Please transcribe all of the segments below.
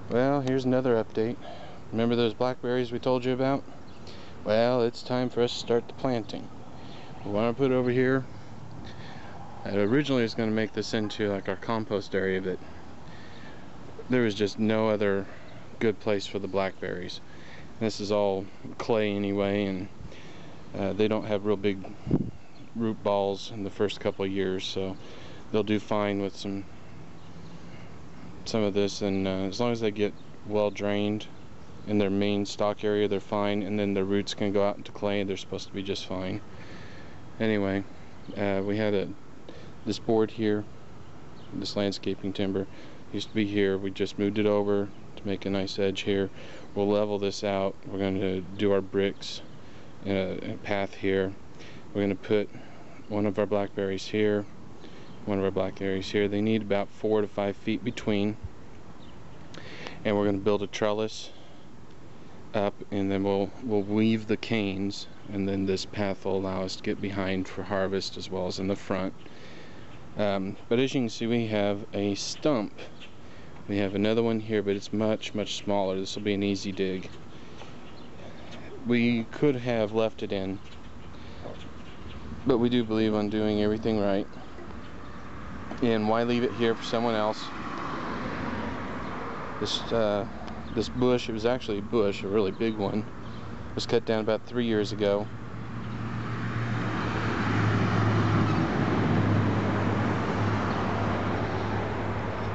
Well, here's another update. Remember those blackberries we told you about? Well, it's time for us to start the planting. We want to put it over here. I originally was going to make this into like our compost area, but there was just no other good place for the blackberries. This is all clay anyway, and they don't have real big root balls in the first couple of years, so they'll do fine with some of this, and as long as they get well drained in their main stock area, they're fine, and then the roots can go out into clay and they're supposed to be just fine. Anyway, we had this board here, this landscaping timber used to be here. We just moved it over to make a nice edge here. We'll level this out. We're going to do our bricks in a path here. We're going to put one of our blackberries here, one of our blackberries here. They need about 4 to 5 feet between, and we're going to build a trellis up, and then we'll weave the canes, and then this path will allow us to get behind for harvest as well as in the front. But as you can see, we have a stump. We have another one here, but it's much smaller. This will be an easy dig. We could have left it in, but we do believe on doing everything right. And why leave it here for someone else? This bush, it was actually a bush, a really big one, was cut down about 3 years ago.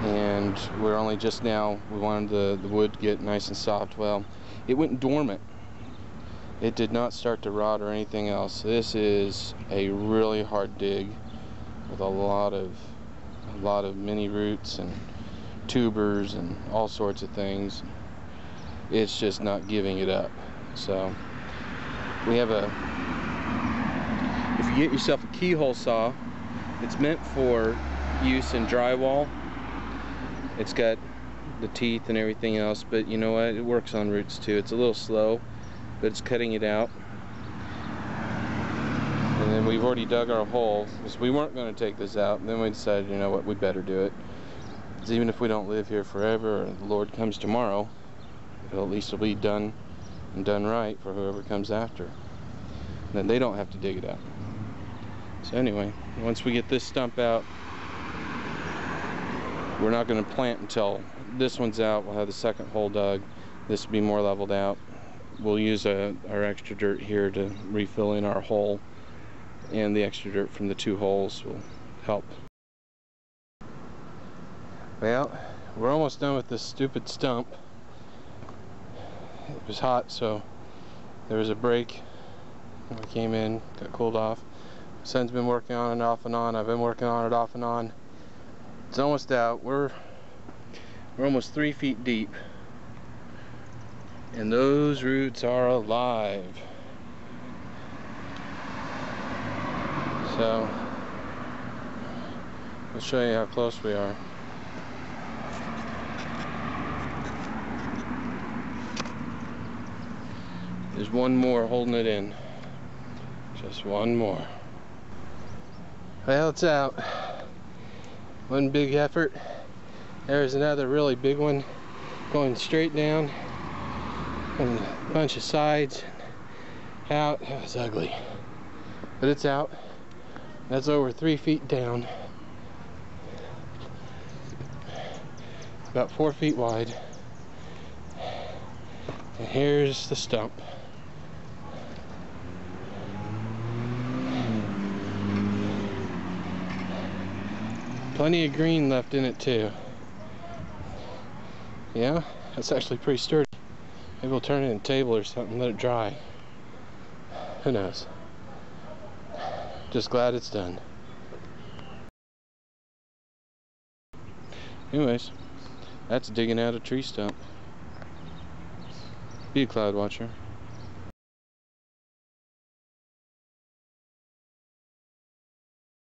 And we're only just now, we wanted the wood to get nice and soft. Well, it went dormant. It did not start to rot or anything else. This is a really hard dig with a lot of mini roots and tubers and all sorts of things. It's just not giving it up. So we have if you get yourself a keyhole saw, it's meant for use in drywall. It's got the teeth and everything else, but you know what, it works on roots too. It's a little slow, but it's cutting it out. And then we've already dug our hole, because we weren't going to take this out, and then we decided, you know what, we better do it. Because even if we don't live here forever, or the Lord comes tomorrow, at least it'll be done and done right for whoever comes after. And then they don't have to dig it out. So anyway, once we get this stump out, we're not going to plant until this one's out. We'll have the second hole dug. This will be more leveled out. We'll use our extra dirt here to refill in our hole, and the extra dirt from the 2 holes will help. Well, we're almost done with this stupid stump. It was hot, so there was a break. We came in, got cooled off. Son's been working on it off and on. I've been working on it off and on. It's almost out. We're almost 3 feet deep, and those roots are alive. So I'll show you how close we are. There's one more holding it in. Just one more. Well, it's out. One big effort. There's another really big one going straight down and a bunch of sides out. It was ugly, but it's out. That's over 3 feet down, about 4 feet wide, and here's the stump. Plenty of green left in it too. Yeah, that's actually pretty sturdy. Maybe we'll turn it in a table or something, let it dry. Who knows? Just glad it's done. Anyways, that's digging out a tree stump. Be a cloud watcher.